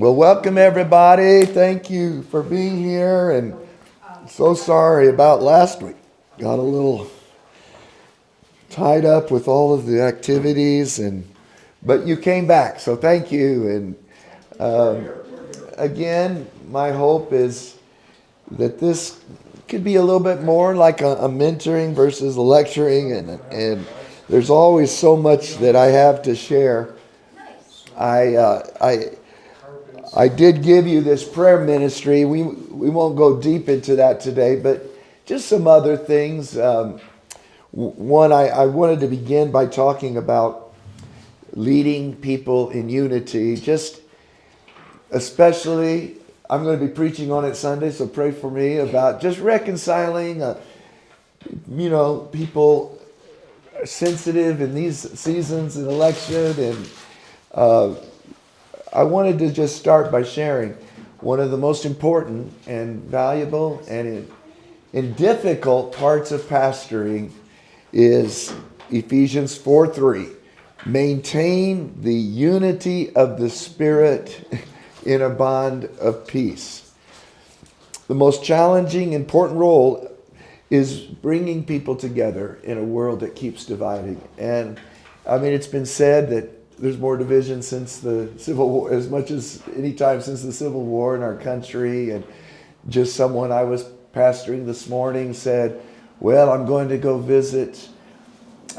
Well, welcome everybody. Thank you for being here, and so sorry about last week. Got a little tied up with all of the activities, but you came back, so thank you. And again, my hope is that this could be a little bit more like a mentoring versus a lecturing, and there's always so much that I have to share. I did give you this prayer ministry. We won't go deep into that today, but just some other things. One, I wanted to begin by talking about leading people in unity. Just especially, I'm going to be preaching on it Sunday, so pray for me about just reconciling, people are sensitive in these seasons in election, and I wanted to just start by sharing one of the most important and valuable and in difficult parts of pastoring is Ephesians 4:3. Maintain the unity of the Spirit in a bond of peace. The most challenging, important role is bringing people together in a world that keeps dividing. And I mean, it's been said that there's more division since the Civil War, as much as any time since the Civil War in our country. And just someone I was pastoring this morning said, well, I'm going to go visit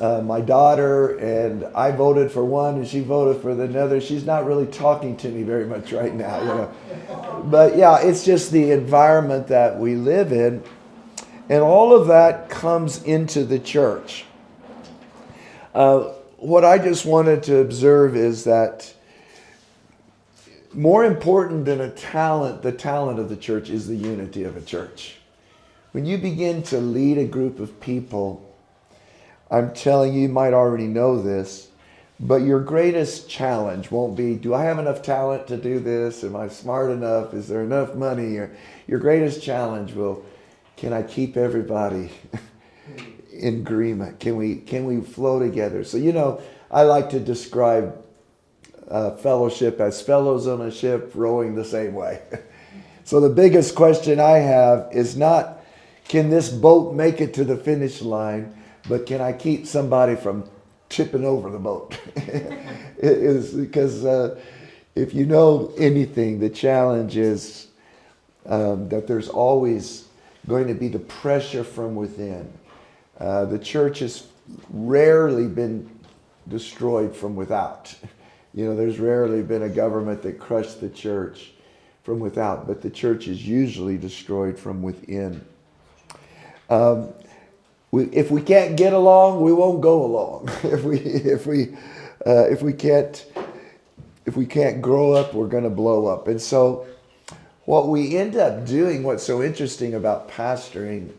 my daughter, and I voted for one and she voted for another. She's not really talking to me very much right now, But yeah, it's just the environment that we live in. And all of that comes into the church. What I just wanted to observe is that more important than the talent of the church is the unity of a church. When you begin to lead a group of people, I'm telling you, you might already know this, but your greatest challenge won't be, do I have enough talent to do this? Am I smart enough? Is there enough money? Or your greatest challenge will, can I keep everybody in agreement? Can we flow together? So, I like to describe fellowship as fellows on a ship rowing the same way. So the biggest question I have is not, can this boat make it to the finish line, but can I keep somebody from tipping over the boat? It is because if you know anything, the challenge is that there's always going to be the pressure from within. The church has rarely been destroyed from without. There's rarely been a government that crushed the church from without, but the church is usually destroyed from within. If we can't get along, we won't go along. If we can't grow up, we're going to blow up. And so, what we end up doing, what's so interesting about pastoring,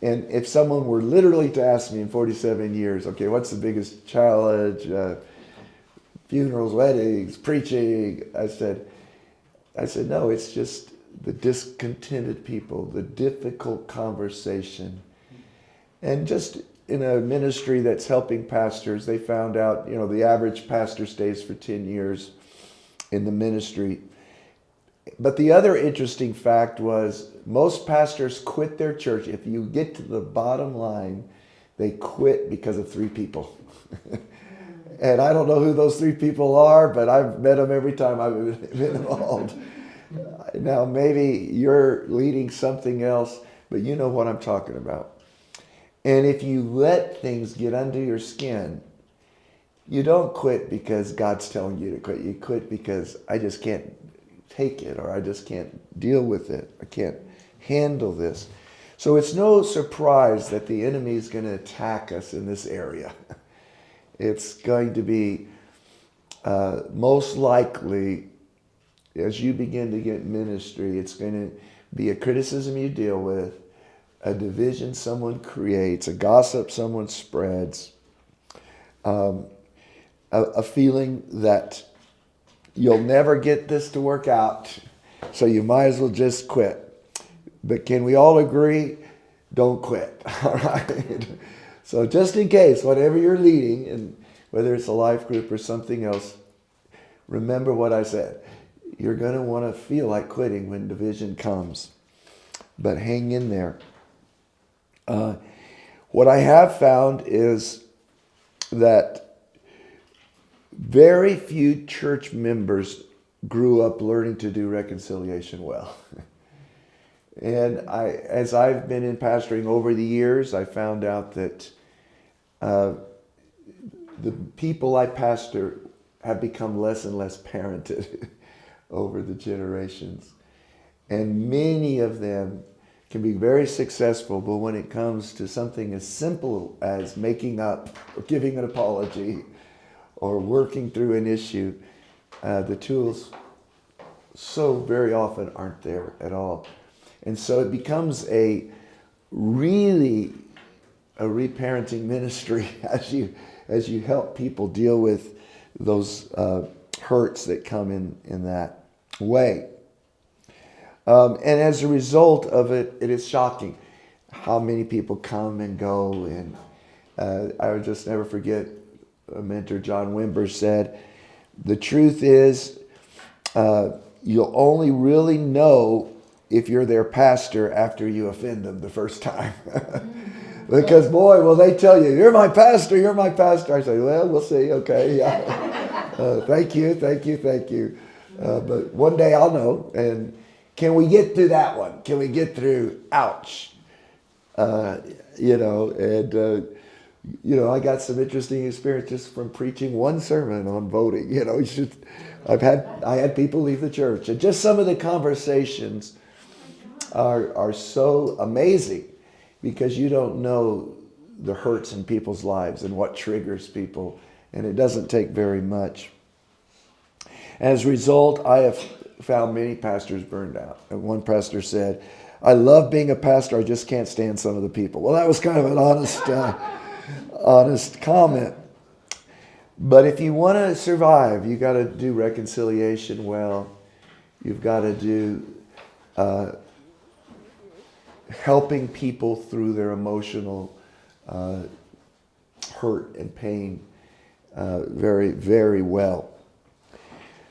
and if someone were literally to ask me in 47 years, okay, what's the biggest challenge? Funerals, weddings, preaching. I said, no, it's just the discontented people, the difficult conversation. And just in a ministry that's helping pastors, they found out, the average pastor stays for 10 years in the ministry. But the other interesting fact was most pastors quit their church. If you get to the bottom line, they quit because of 3 people. And I don't know who those 3 people are, but I've met them every time I've been involved. Now, maybe you're leading something else, but you know what I'm talking about. And if you let things get under your skin, you don't quit because God's telling you to quit. You quit because I just can't take it, or I just can't deal with it. I can't handle this. So it's no surprise that the enemy is going to attack us in this area. It's going to be most likely, as you begin to get ministry, it's going to be a criticism you deal with, a division someone creates, a gossip someone spreads, a feeling that you'll never get this to work out, so you might as well just quit. But can we all agree? Don't quit. All right. So just in case, whatever you're leading, and whether it's a life group or something else, remember what I said. you're going to want to feel like quitting when division comes. But hang in there. What I have found is that very few church members grew up learning to do reconciliation well. And as I've been in pastoring over the years, I found out that the people I pastor have become less and less parented over the generations. And many of them can be very successful, but when it comes to something as simple as making up or giving an apology or working through an issue, the tools so very often aren't there at all. And so it becomes a reparenting ministry as you help people deal with those hurts that come in that way. And as a result of it, it is shocking how many people come and go. And I would just never forget a mentor, John Wimber, said, the truth is you'll only really know if you're their pastor after you offend them the first time. Because boy, will they tell you, you're my pastor, you're my pastor. I say, well, we'll see, okay, yeah. Thank you. But one day I'll know. And can we get through that one? Can we get through, ouch? I got some interesting experiences from preaching one sermon on voting. I had people leave the church. And just some of the conversations are so amazing because you don't know the hurts in people's lives and what triggers people. And it doesn't take very much. As a result, I have found many pastors burned out. And one pastor said, I love being a pastor, I just can't stand some of the people. Well, that was kind of an honest comment. But if you want to survive, you got to do reconciliation well. You've got to do helping people through their emotional hurt and pain very, very well.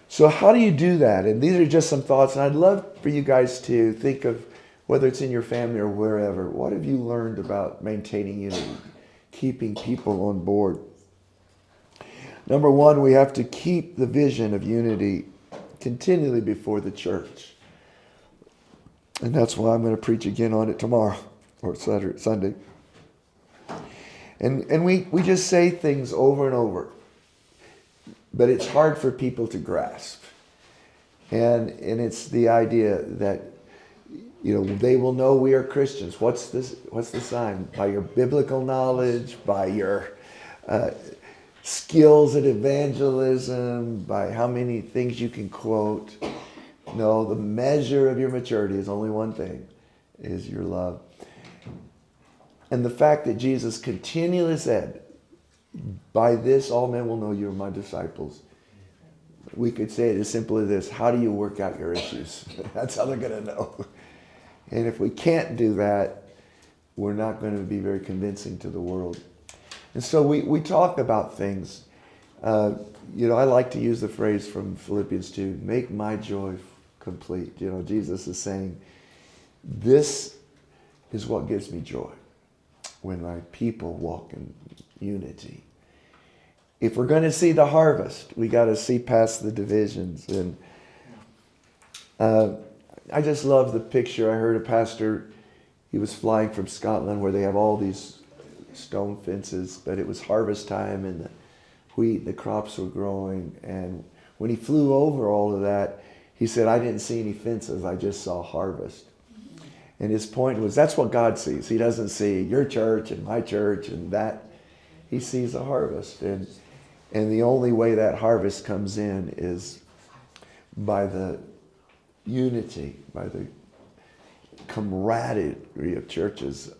So how do you do that? And these are just some thoughts. And I'd love for you guys to think of, whether it's in your family or wherever, what have you learned about maintaining unity, keeping people on board? Number one, we have to keep the vision of unity continually before the church. And that's why I'm going to preach again on it tomorrow or Sunday. And we just say things over and over. But it's hard for people to grasp. And it's the idea that, they will know we are Christians. What's the sign? By your biblical knowledge, by your skills at evangelism, by how many things you can quote. No, the measure of your maturity is only one thing, is your love. And the fact that Jesus continually said, by this all men will know you are my disciples. We could say it as simple as this: how do you work out your issues? That's how they're going to know. And if we can't do that, we're not going to be very convincing to the world. And so we talk about things. I like to use the phrase from Philippians 2, make my joy complete. Jesus is saying, this is what gives me joy, when my people walk in unity. If we're going to see the harvest, we got to see past the divisions. And I just love the picture. I heard a pastor, he was flying from Scotland where they have all these stone fences, but it was harvest time and the wheat, the crops were growing. And when he flew over all of that, he said, I didn't see any fences, I just saw harvest. And his point was, that's what God sees. He doesn't see your church and my church and that. He sees a harvest. And the only way that harvest comes in is by the unity, by the camaraderie of churches,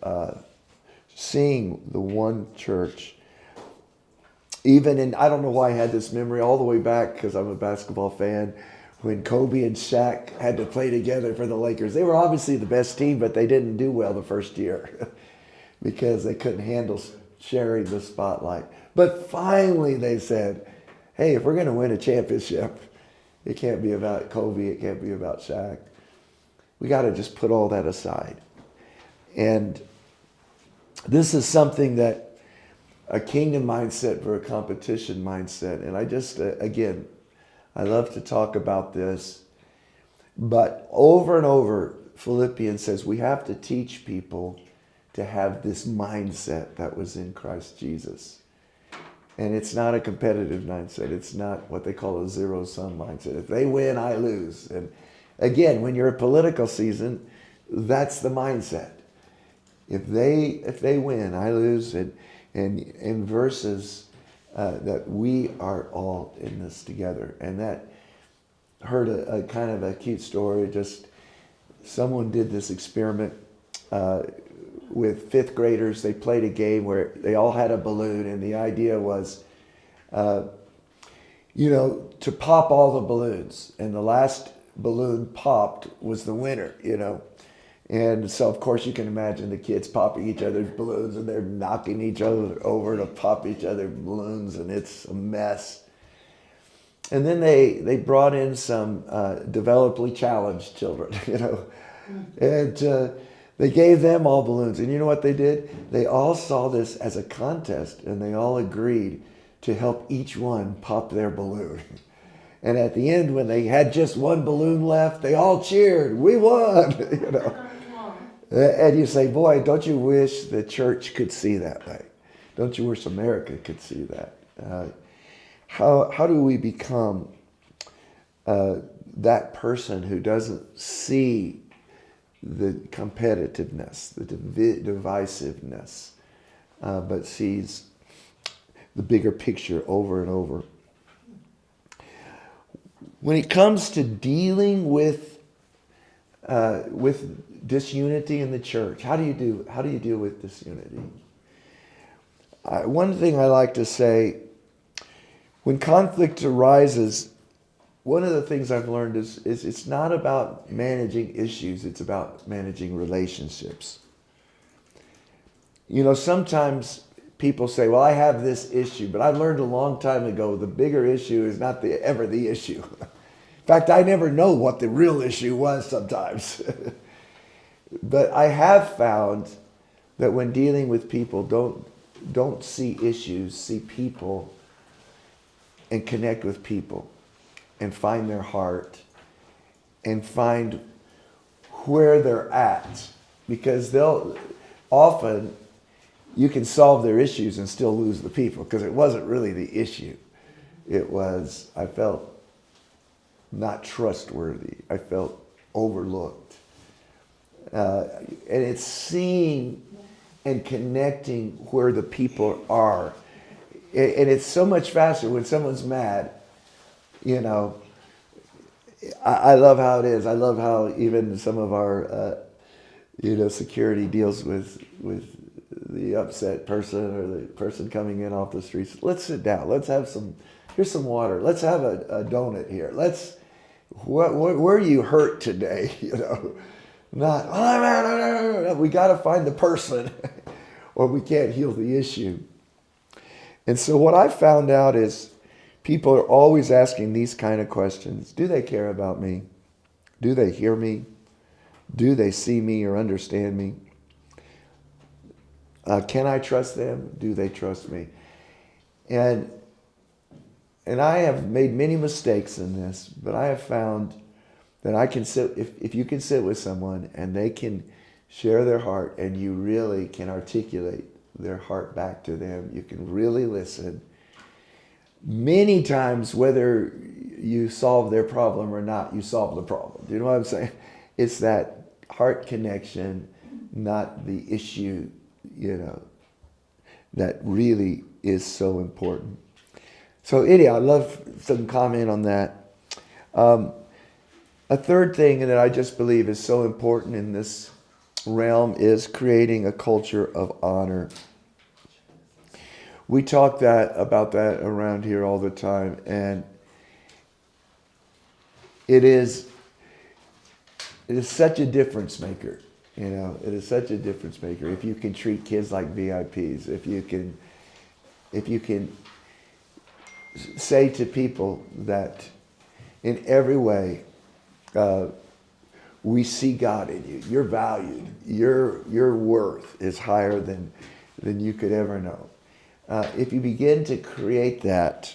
seeing the one church. Even in, I don't know why I had this memory all the way back, because I'm a basketball fan, when Kobe and Shaq had to play together for the Lakers. They were obviously the best team, but they didn't do well the first year because they couldn't handle sharing the spotlight. But finally they said, hey, if we're going to win a championship, It can't be about Kobe. It can't be about Shaq. We got to just put all that aside. And this is something that a kingdom mindset for a competition mindset. And I just, again, I love to talk about this. But over and over, Philippians says we have to teach people to have this mindset that was in Christ Jesus. And it's not a competitive mindset. It's not what they call a zero-sum mindset. If they win, I lose. And again, when you're a political season, that's the mindset. If they win, I lose. And versus that we are all in this together. And that heard a kind of a cute story. Just someone did this experiment with fifth graders. They played a game where they all had a balloon, and the idea was, to pop all the balloons, and the last balloon popped was the winner, And so, of course, you can imagine the kids popping each other's balloons, and they're knocking each other over to pop each other's balloons, and it's a mess. And then they brought in some developmentally challenged children, and they gave them all balloons. And you know what they did? They all saw this as a contest, and they all agreed to help each one pop their balloon. And at the end, when they had just one balloon left, they all cheered, "We won!" And you say, boy, don't you wish the church could see that way? Don't you wish America could see that? How do we become that person who doesn't see the competitiveness, the divisiveness, but sees the bigger picture over and over? When it comes to dealing with disunity in the church, how do you deal with disunity? One thing I like to say, when conflict arises, one of the things I've learned is it's not about managing issues, it's about managing relationships. Sometimes people say, well, I have this issue, but I learned a long time ago the bigger issue is not ever the issue. In fact, I never know what the real issue was sometimes. But I have found that when dealing with people, don't see issues, see people, and connect with people, and find their heart, and find where they're at. Because you can solve their issues and still lose the people, because it wasn't really the issue. It was, I felt not trustworthy. I felt overlooked. And it's seeing and connecting where the people are. And it's so much faster when someone's mad. I love how it is. I love how even some of our, security deals with the upset person or the person coming in off the streets. Let's sit down. Let's have here's some water. Let's have a donut here. Where are you hurt today? Not, we got to find the person or we can't heal the issue. And so what I found out is people are always asking these kind of questions. Do they care about me? Do they hear me? Do they see me or understand me? Can I trust them? Do they trust me? And I have made many mistakes in this, but I have found that I can sit, if you can sit with someone and they can share their heart and you really can articulate their heart back to them, you can really listen. Many times, whether you solve their problem or not, you solve the problem. Do you know what I'm saying? It's that heart connection, not the issue, that really is so important. So anyhow, I'd love some comment on that. A third thing that I just believe is so important in this realm is creating a culture of honor. We talk about that around here all the time, and it is such a difference maker. It is such a difference maker if you can treat kids like VIPs, if you can say to people that in every way, we see God in you. You're valued. Your worth is higher than you could ever know. If you begin to create that,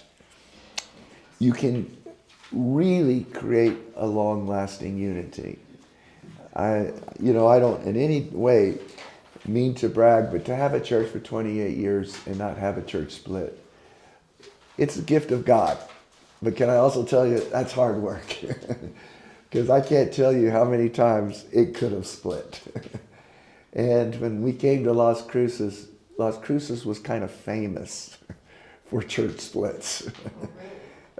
you can really create a long-lasting unity. I don't in any way mean to brag, but to have a church for 28 years and not have a church split, it's a gift of God. But can I also tell you, that's hard work. Because I can't tell you how many times it could have split. And when we came to Las Cruces was kind of famous for church splits.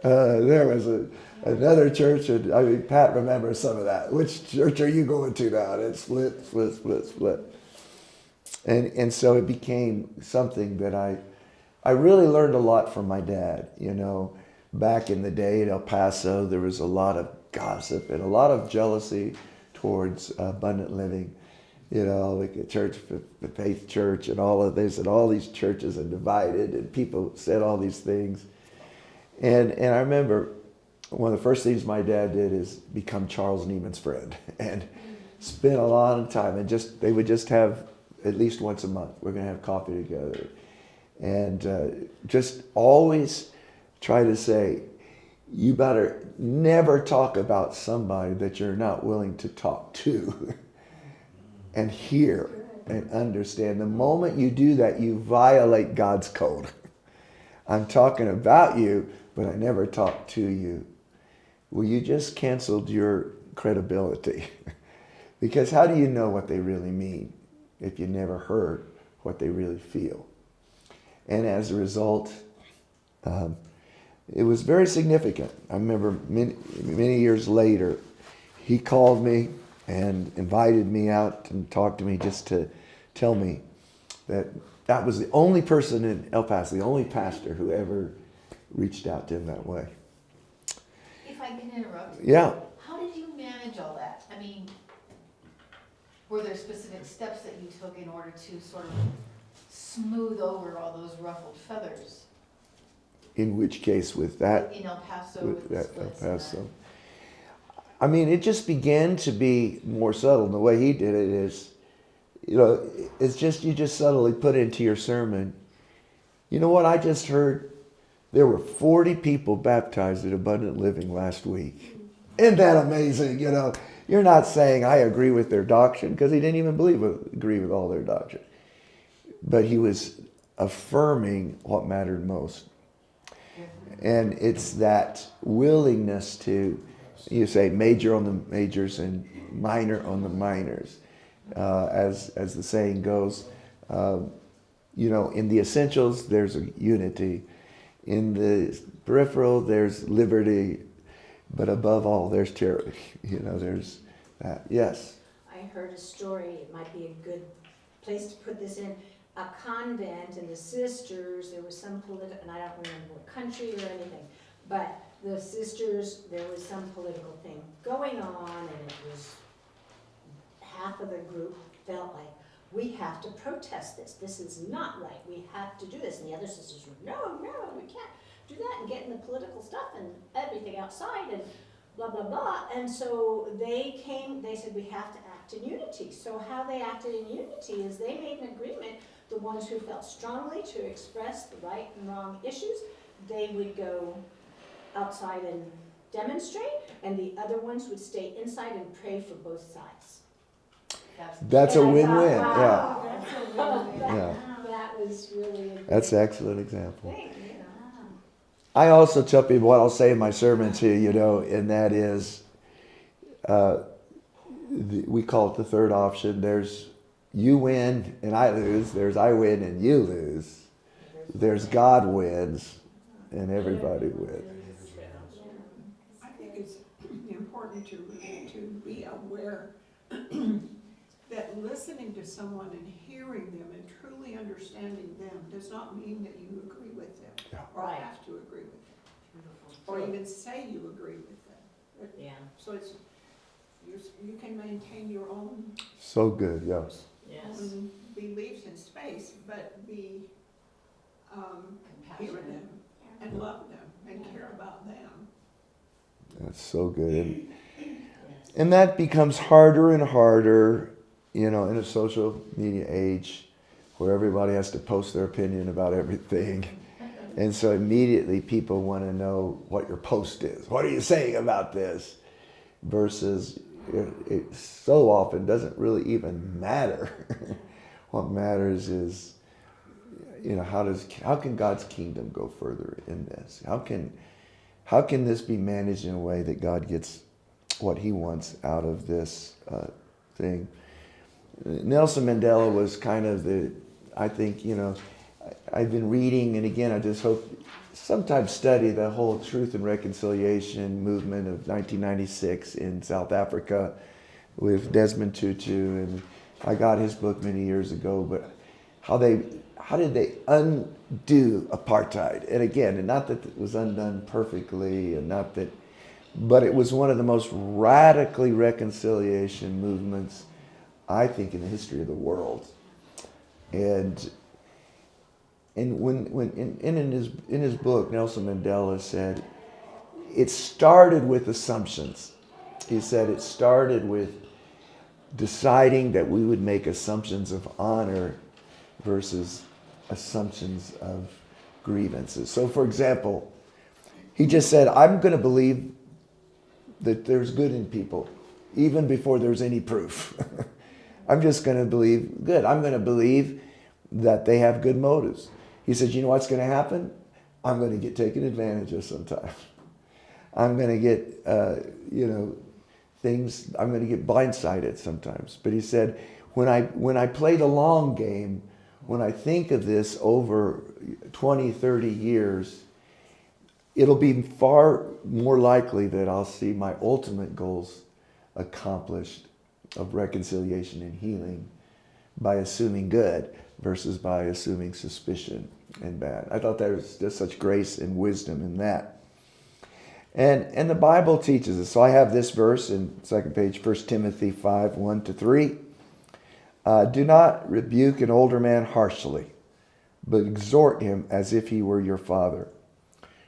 There was another church, and I mean, Pat remembers some of that. Which church are you going to now? And it split. And so it became something that I really learned a lot from my dad. Back in the day in El Paso, there was a lot of gossip and a lot of jealousy towards abundant living. Like a church, the Faith Church, and all of this, and all these churches are divided, and people said all these things. And I remember one of the first things my dad did is become Charles Neiman's friend and spend a lot of time. And they would just have at least once a month, we're going to have coffee together. And just always try to say, you better never talk about somebody that you're not willing to talk to and hear and understand. The moment you do that, you violate God's code. I'm talking about you, but I never talk to you. Well, you just canceled your credibility. Because how do you know what they really mean if you never heard what they really feel? And as a result, it was very significant. I remember many years later, he called me and invited me out and talked to me just to tell me that was the only person in El Paso, the only pastor who ever reached out to him that way. If I can interrupt. Yeah. How did you manage all that? I mean, were there specific steps that you took in order to sort of smooth over all those ruffled feathers? In which case with that? In El Paso with the splits. El Paso. I mean, it just began to be more subtle. And the way he did it is, it's just, you just subtly put into your sermon. You know what I just heard? There were 40 people baptized at Abundant Living last week. Isn't that amazing? You're not saying I agree with their doctrine, because he didn't even agree with all their doctrine. But he was affirming what mattered most. And it's that willingness to, you say, major on the majors and minor on the minors. As the saying goes, in the essentials, there's a unity. In the peripheral, there's liberty. But above all, there's charity. There's that. Yes? I heard a story, it might be a good place to put this in. A convent and the sisters, there was some political, and I don't remember what country or anything, but the sisters, there was some political thing going on, and it was half of the group felt like, we have to protest this. This is not right. We have to do this. And the other sisters were, no, we can't do that and get in the political stuff and everything outside and blah, blah, blah. And so they said, we have to act in unity. So how they acted in unity is they made an agreement. The ones who felt strongly to express the right and wrong issues, they would go outside and demonstrate, and the other ones would stay inside and pray for both sides. That's a win-win. Wow. Yeah. That's a win-win. Yeah. That was really a good That's an excellent example. thing. I also tell people what I'll say in my sermon too, and that is, we call it the third option. There's you win and I lose. There's I win and you lose. There's God wins and everybody wins. I think it's important to be aware that listening to someone and hearing them and truly understanding them does not mean that you agree with them or Right. have to agree with them or even say you agree with them. Yeah. So you can maintain your own So good, yes. Yes. beliefs in space, but be hear them and love them and care about them. That's so good. And that becomes harder and harder, in a social media age where everybody has to post their opinion about everything. And so immediately people want to know what your post is. What are you saying about this? Versus it so often doesn't really even matter. What matters is, how can God's kingdom go further in this? How can this be managed in a way that God gets what he wants out of this thing? Nelson Mandela was kind of I've been reading, and again, I just hope sometimes study the whole Truth and Reconciliation movement of 1996 in South Africa with Desmond Tutu, and I got his book many years ago, but how did they undo apartheid? And again, and not that it was undone perfectly, and but it was one of the most radically reconciliation movements, I think, in the history of the world. And when in his book, Nelson Mandela said, it started with assumptions. He said it started with deciding that we would make assumptions of honor versus assumptions of grievances. So, for example, he just said, I'm going to believe that there's good in people, even before there's any proof. I'm just going to believe good. I'm going to believe that they have good motives. He said, you know what's going to happen? I'm going to get taken advantage of sometimes. I'm going to get, things, I'm going to get blindsided sometimes. But he said, when I play the long game, when I think of this over 20, 30 years, it'll be far more likely that I'll see my ultimate goals accomplished of reconciliation and healing by assuming good versus by assuming suspicion and bad. I thought there was just such grace and wisdom in that. And the Bible teaches us. So I have this verse in second page, 1 Timothy 5, 1-3. Do not rebuke an older man harshly, but exhort him as if he were your father.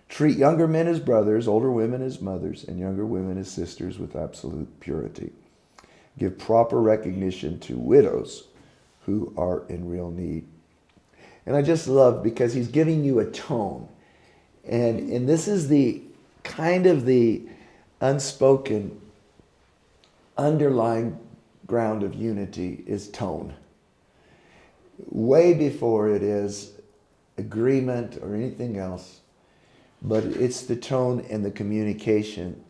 Treat younger men as brothers, older women as mothers, and younger women as sisters with absolute purity. Give proper recognition to widows who are in real need. And I just love, because he's giving you a tone. And this is the kind of the unspoken underlying ground of unity is tone. Way before it is agreement or anything else, but it's the tone and the communication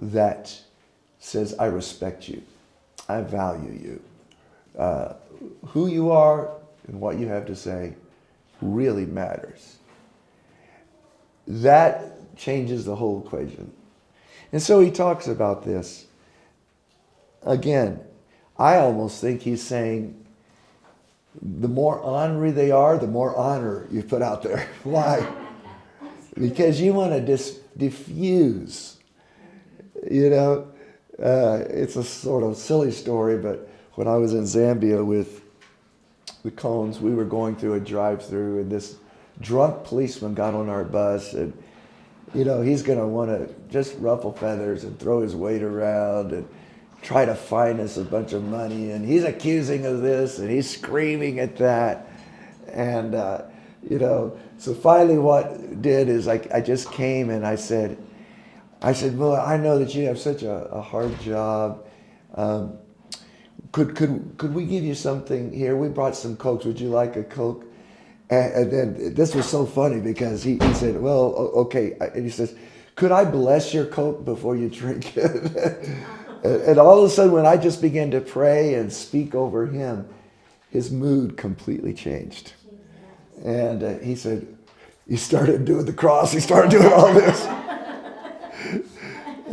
that says, I respect you, I value you. Who you are and what you have to say really matters. That changes the whole equation. And so he talks about this. Again, I almost think he's saying the more ornery they are, the more honor you put out there. Why? Because you want to diffuse. It's a sort of silly story, but when I was in Zambia with the Cones, we were going through a drive-through, and this drunk policeman got on our bus, and he's going to want to just ruffle feathers and throw his weight around and try to fine us a bunch of money, and he's accusing of this and he's screaming at that, and so finally what did is I just came and I said, well, I know that you have such a hard job. Could we give you something here? We brought some Cokes. Would you like a Coke? And then this was so funny because he said, well, okay. And he says, could I bless your Coke before you drink it? And all of a sudden, when I just began to pray and speak over him, his mood completely changed. And he said, he started doing the cross. He started doing all this.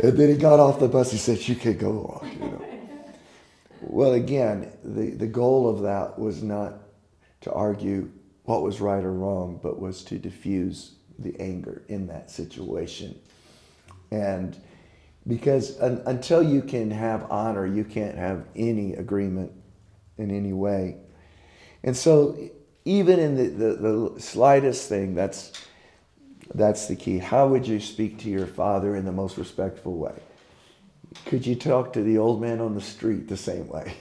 And then he got off the bus. He said, you can go on. Well, again, the goal of that was not to argue what was right or wrong, but was to diffuse the anger in that situation. And because until you can have honor, you can't have any agreement in any way. And so even in the slightest thing, that's That's the key. How would you speak to your father in the most respectful way? Could you talk to the old man on the street the same way?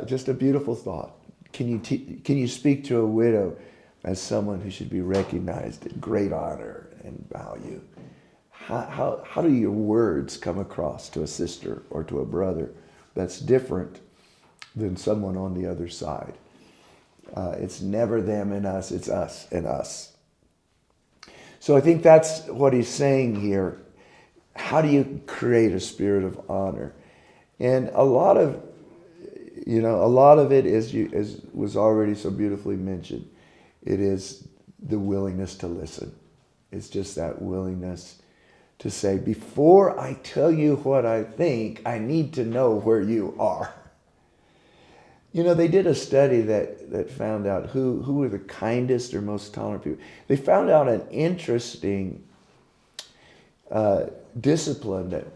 Just a beautiful thought. Can you speak to a widow as someone who should be recognized in great honor and value? How do your words come across to a sister or to a brother that's different than someone on the other side? It's never them and us, it's us and us. So I think that's what he's saying here. How do you create a spirit of honor? And a lot of it is, as was already so beautifully mentioned, it is the willingness to listen. It's just that willingness to say, before I tell you what I think, I need to know where you are. They did a study that found out who were the kindest or most tolerant people. They found out an interesting discipline that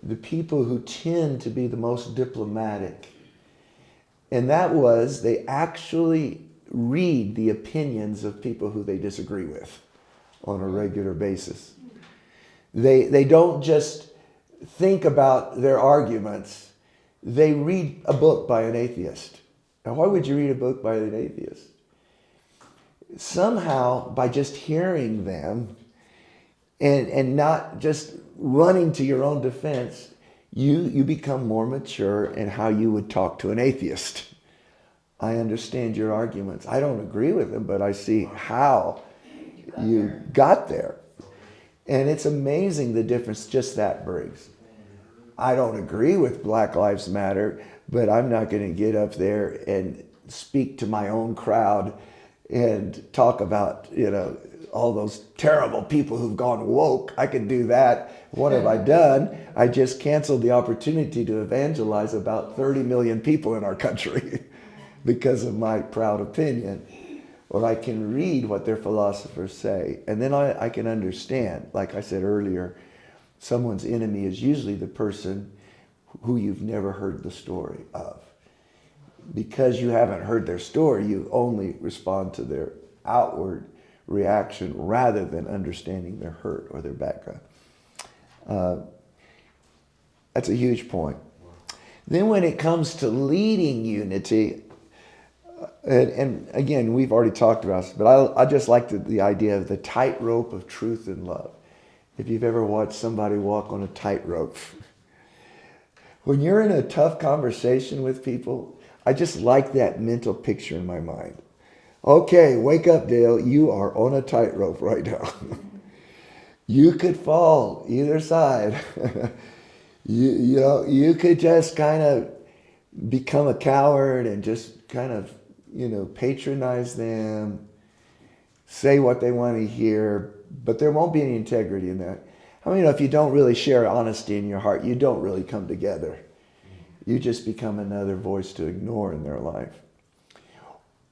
the people who tend to be the most diplomatic, and that was they actually read the opinions of people who they disagree with on a regular basis. They don't just think about their arguments. They read a book by an atheist. Now, why would you read a book by an atheist? Somehow, by just hearing them and not just running to your own defense, you become more mature in how you would talk to an atheist. I understand your arguments. I don't agree with them, but I see how you got there. And it's amazing the difference just that brings. I don't agree with Black Lives Matter, but I'm not going to get up there and speak to my own crowd and talk about, all those terrible people who've gone woke. I could do that. What have I done? I just canceled the opportunity to evangelize about 30 million people in our country because of my proud opinion. Or I can read what their philosophers say, and then I can understand. Like I said earlier, someone's enemy is usually the person who you've never heard the story of. Because you haven't heard their story, you only respond to their outward reaction rather than understanding their hurt or their background. That's a huge point. Then when it comes to leading unity, and again, we've already talked about this, but I just like the idea of the tightrope of truth and love. If you've ever watched somebody walk on a tightrope, when you're in a tough conversation with people, I just like that mental picture in my mind. Okay, wake up, Dale. You are on a tightrope right now. You could fall either side. You could just kind of become a coward and just kind of, patronize them, say what they want to hear, but there won't be any integrity in that. If you don't really share honesty in your heart, you don't really come together. You just become another voice to ignore in their life.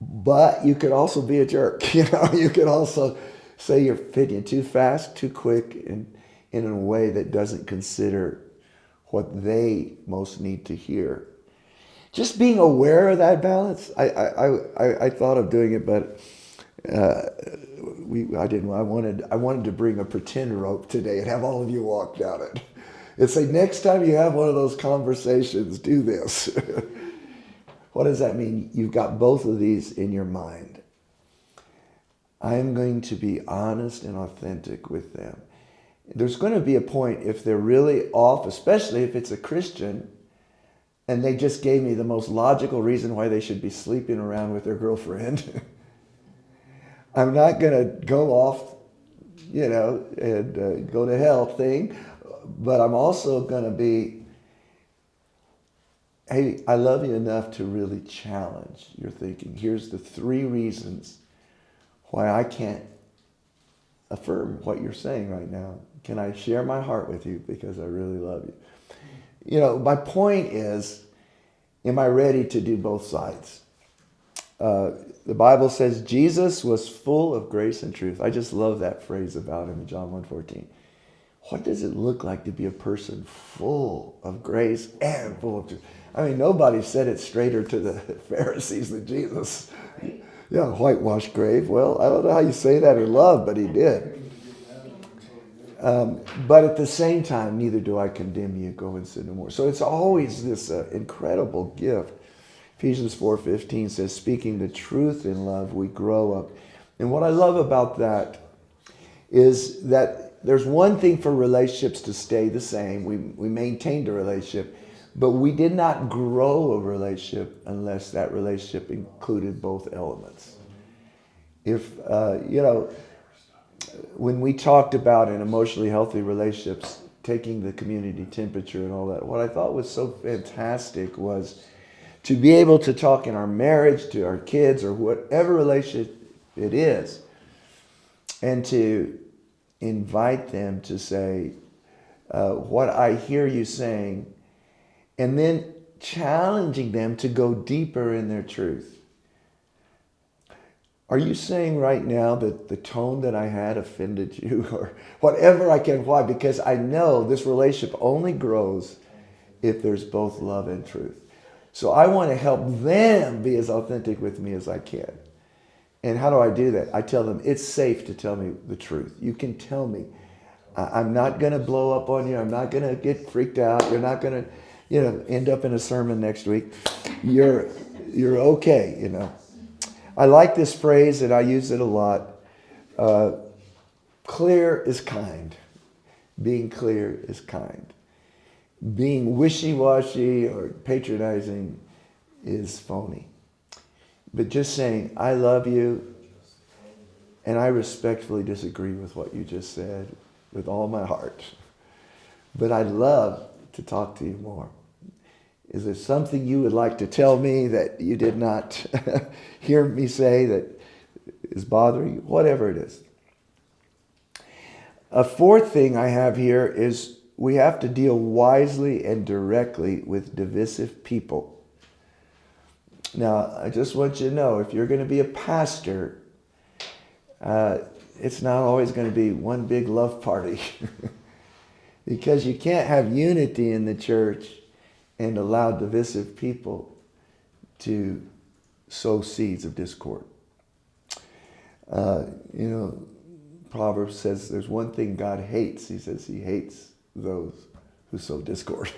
But you could also be a jerk. You could also say you're opinion too fast, too quick, and in a way that doesn't consider what they most need to hear. Just being aware of that balance. I thought of doing it, but I didn't. I wanted to bring a pretend rope today and have all of you walk down it. And say, next time you have one of those conversations, do this. What does that mean? You've got both of these in your mind. I'm going to be honest and authentic with them. There's going to be a point if they're really off, especially if it's a Christian, and they just gave me the most logical reason why they should be sleeping around with their girlfriend. I'm not going to go off, and go to hell thing, but I'm also going to be, hey, I love you enough to really challenge your thinking. Here's the 3 reasons why I can't affirm what you're saying right now. Can I share my heart with you because I really love you? My point is, am I ready to do both sides? The Bible says Jesus was full of grace and truth. I just love that phrase about him in John 1:14. What does it look like to be a person full of grace and full of truth? Nobody said it straighter to the Pharisees than Jesus. Yeah, whitewashed grave. Well, I don't know how you say that in love, but he did. But at the same time, neither do I condemn you. Go and sin no more. So it's always this incredible gift. Ephesians 4:15 says, speaking the truth in love, we grow up. And what I love about that is that there's one thing for relationships to stay the same. We maintained a relationship, but we did not grow a relationship unless that relationship included both elements. If, when we talked about in emotionally healthy relationships, taking the community temperature and all that, what I thought was so fantastic was to be able to talk in our marriage to our kids or whatever relationship it is, and to invite them to say what I hear you saying, and then challenging them to go deeper in their truth. Are you saying right now that the tone that I had offended you, or whatever I can? Why? Because I know this relationship only grows if there's both love and truth. So I want to help them be as authentic with me as I can. And how do I do that? I tell them it's safe to tell me the truth. You can tell me. I'm not going to blow up on you. I'm not going to get freaked out. You're not going to, end up in a sermon next week. You're okay, I like this phrase and I use it a lot. Clear is kind. Being clear is kind. Being wishy-washy or patronizing is phony. But just saying, I love you, and I respectfully disagree with what you just said with all my heart. But I'd love to talk to you more. Is there something you would like to tell me that you did not hear me say that is bothering you? Whatever it is. A fourth thing I have here is we have to deal wisely and directly with divisive people. Now, I just want you to know, if you're going to be a pastor, it's not always going to be one big love party. Because you can't have unity in the church and allow divisive people to sow seeds of discord. Proverbs says there's one thing God hates. He says he hates those who sow discord.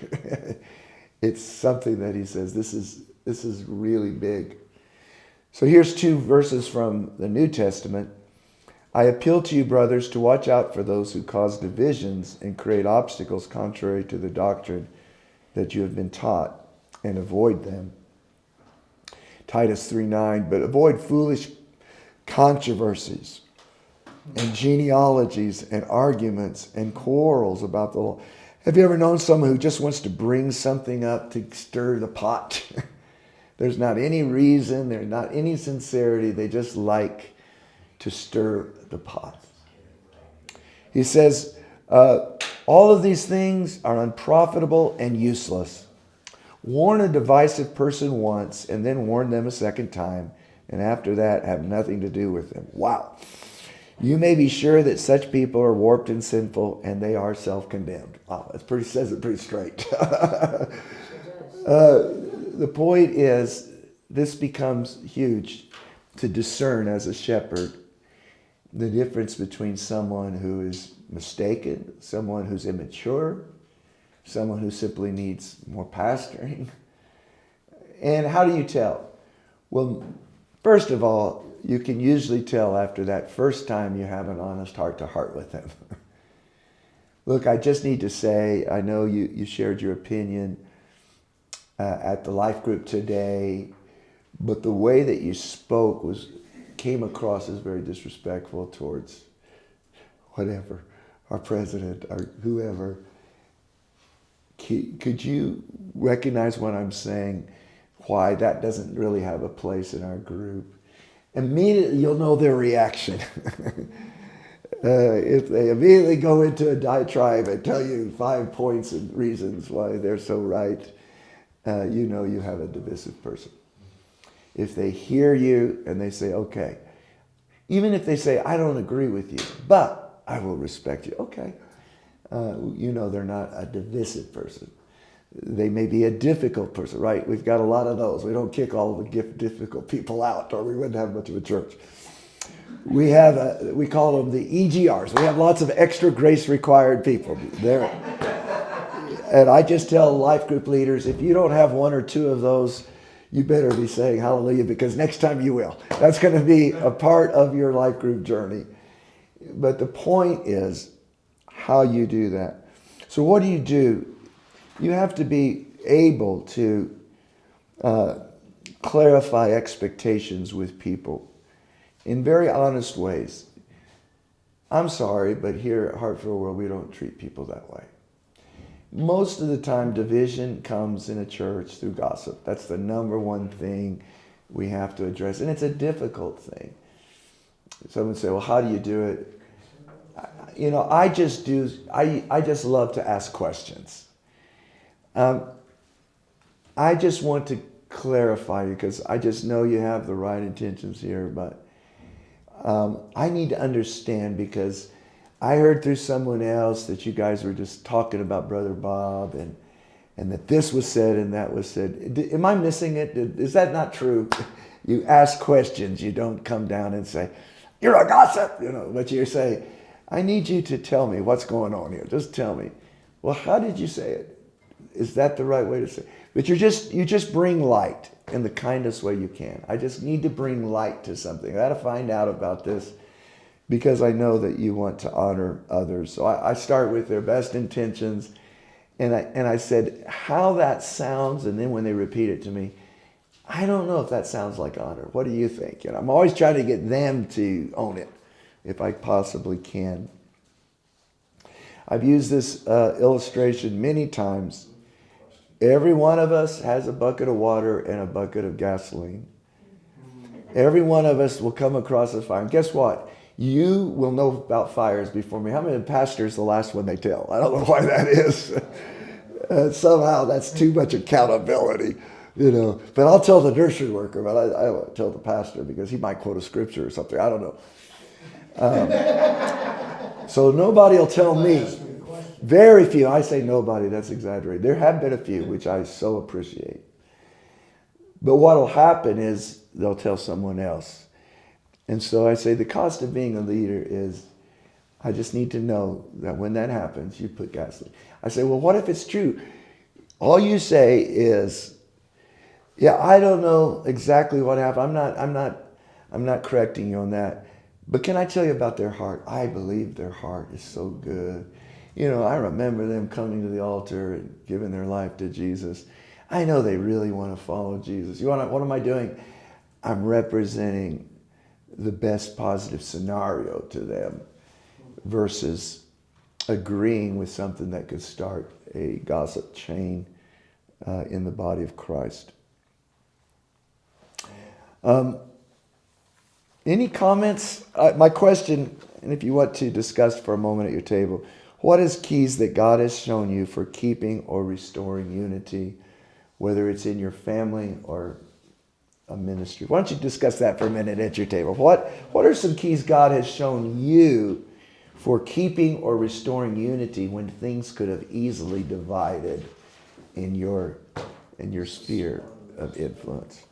It's something that he says, this is really big. So here's 2 verses from the New Testament. I appeal to you, brothers, to watch out for those who cause divisions and create obstacles contrary to the doctrine that you have been taught, and avoid them. Titus 3:9, but avoid foolish controversies and genealogies and arguments and quarrels about the law. Have you ever known someone who just wants to bring something up to stir the pot? There's not any reason, there's not any sincerity. They just like to stir the pot. He says, all of these things are unprofitable and useless. Warn a divisive person once and then warn them a second time, and after that have nothing to do with them. Wow. You may be sure that such people are warped and sinful, and they are self-condemned. Wow, that says it pretty straight. The point is, this becomes huge to discern as a shepherd the difference between someone who is mistaken, someone who's immature, someone who simply needs more pastoring. And how do you tell? Well, first of all, you can usually tell after that first time you have an honest heart-to-heart with them. Look, I just need to say, I know you shared your opinion at the life group today, but the way that you spoke came across as very disrespectful towards whatever, our president, or whoever. Could you recognize what I'm saying? Why that doesn't really have a place in our group? Immediately, you'll know their reaction. If they immediately go into a diatribe and tell you 5 points and reasons why they're so right, you know you have a divisive person. If they hear you and they say, okay, even if they say, I don't agree with you, but I will respect you. Okay. You know they're not a divisive person. They may be a difficult person, right? We've got a lot of those. We don't kick all the difficult people out, or we wouldn't have much of a church. We call them the EGRs. We have lots of extra grace required people. And I just tell life group leaders, if you don't have one or two of those, you better be saying hallelujah, because next time you will. That's going to be a part of your life group journey. But the point is how you do that. So what do? You have to be able to clarify expectations with people in very honest ways. I'm sorry, but here at Hartfield World, we don't treat people that way. Most of the time, division comes in a church through gossip. That's the number one thing we have to address. And it's a difficult thing. Someone say, well, how do you do it? I just love to ask questions. I just want to clarify, because I just know you have the right intentions here, but I need to understand, because I heard through someone else that you guys were just talking about Brother Bob, and that this was said and that was said. Am I missing it? Is that not true? You ask questions. You don't come down and say, you're a gossip, but you say, I need you to tell me what's going on here. Just tell me. Well, how did you say it? Is that the right way to say it? But you just bring light in the kindest way you can. I just need to bring light to something. I got to find out about this, because I know that you want to honor others. So I start with their best intentions, and I said how that sounds, and then when they repeat it to me, I don't know if that sounds like honor. What do you think? I'm always trying to get them to own it, if I possibly can. I've used this illustration many times. Every one of us has a bucket of water and a bucket of gasoline. Every one of us will come across a fire. And guess what? You will know about fires before me. How many pastors the last one they tell? I don't know why that is. Somehow that's too much accountability, But I'll tell the nursery worker, but I won't tell the pastor, because he might quote a scripture or something. I don't know. So nobody will tell me. Very few. I say nobody. That's exaggerated. There have been a few, which I so appreciate. But what will happen is they'll tell someone else. And so I say the cost of being a leader is, I just need to know that when that happens, you put gasoline. I say, well, what if it's true? All you say is, yeah, I don't know exactly what happened. I'm not correcting you on that. But can I tell you about their heart? I believe their heart is so good. I remember them coming to the altar and giving their life to Jesus. I know they really want to follow Jesus. What am I doing? I'm representing the best positive scenario to them, versus agreeing with something that could start a gossip chain in the body of Christ. Any comments? My question, and if you want to discuss for a moment at your table, what is keys that God has shown you for keeping or restoring unity, whether it's in your family or a ministry? Why don't you discuss that for a minute at your table? What are some keys God has shown you for keeping or restoring unity when things could have easily divided in your sphere of influence?